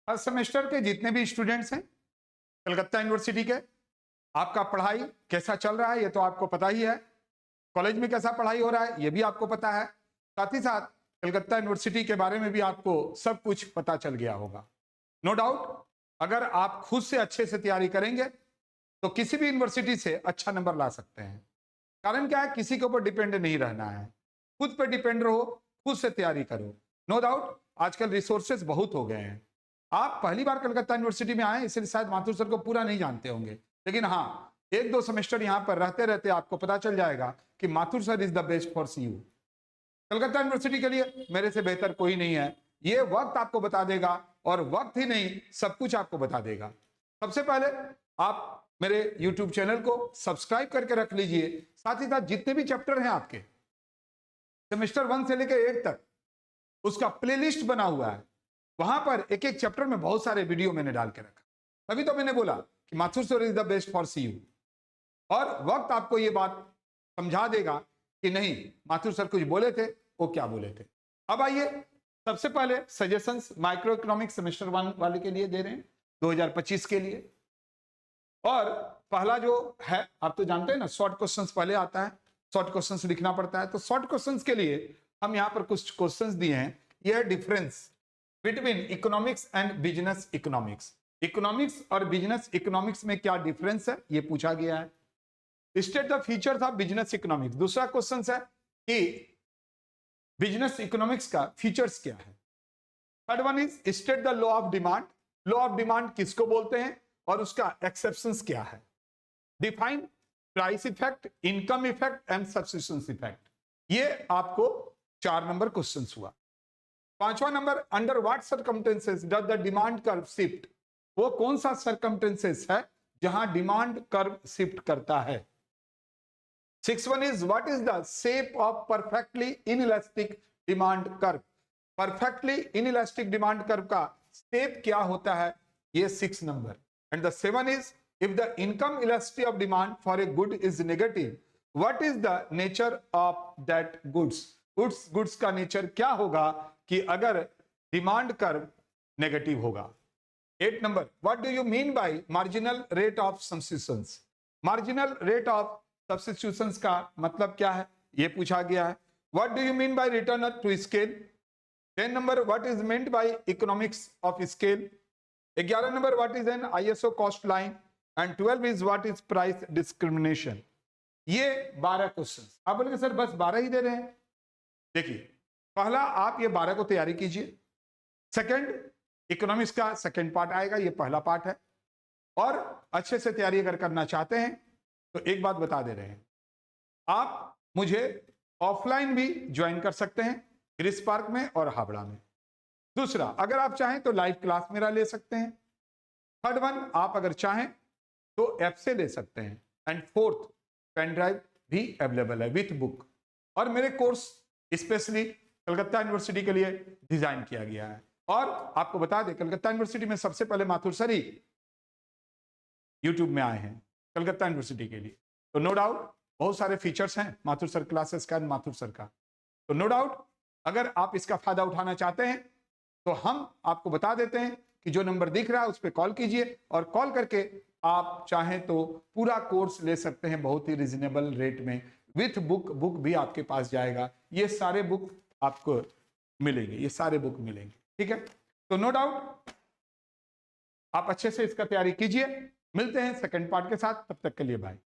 First semester के जितने भी स्टूडेंट्स हैं कलकत्ता यूनिवर्सिटी के, आपका पढ़ाई कैसा चल रहा है ये तो आपको पता ही है। कॉलेज में कैसा पढ़ाई हो रहा है ये भी आपको पता है। साथ ही साथ कलकत्ता यूनिवर्सिटी के बारे में भी आपको सब कुछ पता चल गया होगा। नो डाउट अगर आप खुद से अच्छे से तैयारी करेंगे तो किसी भी यूनिवर्सिटी से अच्छा नंबर ला सकते हैं। कारण क्या है, किसी के ऊपर डिपेंड नहीं रहना है, खुद पे डिपेंड रहो, खुद से तैयारी करो। नो डाउट आजकल रिसोर्सेज बहुत हो गए हैं। आप पहली बार कलकत्ता यूनिवर्सिटी में आए इसलिए शायद माथुर सर को पूरा नहीं जानते होंगे, लेकिन हाँ एक दो सेमेस्टर यहाँ पर रहते रहते आपको पता चल जाएगा कि Mathur sir is the best for C U. Calcutta university के लिए मेरे से बेहतर कोई नहीं है। ये वक्त आपको बता देगा, और वक्त ही नहीं सब कुछ आपको बता देगा। सबसे पहले आप मेरे YouTube चैनल को सब्सक्राइब करके रख लीजिए। साथ ही साथ जितने भी चैप्टर हैं आपके सेमेस्टर 1 से लेकर 8 तक उसका प्लेलिस्ट बना हुआ है। वहां पर एक एक चैप्टर में बहुत सारे वीडियो मैंने डाल के रखा। तभी तो मैंने बोला कि Mathur sir is the best for C U. और वक्त आपको ये बात समझा देगा कि नहीं माथुर सर कुछ बोले थे, वो क्या बोले थे। अब आइए सबसे पहले सजेशंस माइक्रो इकोनॉमिक्स सेमेस्टर 1 वाले के लिए दे रहे हैं 2025 के लिए। और पहला जो है आप तो जानते हैं ना, शॉर्ट क्वेश्चंस पहले आता है, शॉर्ट क्वेश्चंस लिखना पड़ता है। तो शॉर्ट क्वेश्चंस के लिए हम यहाँ पर कुछ क्वेश्चंस दिए हैं। यह difference between economics and business economics, economics और बिजनेस इकोनॉमिक्स में क्या डिफरेंस है ये पूछा गया है। State the features of business economics. दूसरा क्वेश्चन है कि बिजनेस इकोनॉमिक्स का फीचर्स क्या है। Third one is state the law of demand. Law of demand किसको बोलते हैं और उसका एक्सेप्शंस क्या है। Define price effect, income effect and subsistence effect. ये आपको 4 नंबर क्वेश्चन हुआ। 5वां number under what circumstances does the demand curve shift. वो कौन सा सर्कमस्टेंसेस है जहां डिमांड कर्व शिफ्ट करता है। 6th one is what is the shape of perfectly inelastic demand curve. Perfectly inelastic demand curve का शेप क्या होता है, ये 6 number. And the 7 is if the income elasticity of demand for a good is negative, what is the nature of that goods। goods का nature क्या होगा कि अगर डिमांड कर्व नेगेटिव होगा। 8 number what do you mean by marginal rate of substitutions. Marginal rate of substitutions का मतलब क्या है ये पूछा गया है। What do you mean by return to scale. 10 number what is meant by economics of scale. 11 number what is an ISO cost line and 12 is what is price discrimination. ये 12 question. आप बोलेंगे सर बस 12 ही दे रहे हैं। देखिए पहला आप ये 12 को तैयारी कीजिए। सेकंड इकोनॉमिक्स का सेकंड पार्ट आएगा, ये पहला पार्ट है। और अच्छे से तैयारी अगर करना चाहते हैं तो एक बात बता दे रहे हैं, आप मुझे ऑफलाइन भी ज्वाइन कर सकते हैं ग्रीस पार्क में और हावड़ा में। दूसरा अगर आप चाहें तो लाइव क्लास मेरा ले सकते हैं। थर्ड वन आप अगर चाहें तो ऐप से ले सकते हैं। एंड फोर्थ पेन ड्राइव भी अवेलेबल है विथ बुक। और मेरे कोर्स स्पेशली कलकत्ता यूनिवर्सिटी के लिए डिजाइन किया गया है। और आपको बता दें कलकत्ता यूनिवर्सिटी में सबसे पहले माथुर सर ही यूट्यूब में आए हैं कलकत्ता यूनिवर्सिटी के लिए। तो नो डाउट बहुत सारे फीचर्स हैं माथुर सर क्लासेस का, माथुर सर का। तो नो डाउट अगर आप इसका फायदा उठाना चाहते हैं तो हम आपको बता देते हैं कि जो नंबर दिख रहा है उस पर कॉल कीजिए, और कॉल करके आप चाहें तो पूरा कोर्स ले सकते हैं बहुत ही रिजनेबल रेट में विथ बुक। बुक भी आपके पास जाएगा, ये सारे बुक आपको मिलेंगे, ये सारे बुक मिलेंगे। ठीक है, तो नो डाउट आप अच्छे से इसका तैयारी कीजिए। मिलते हैं सेकंड पार्ट के साथ, तब तक के लिए बाय।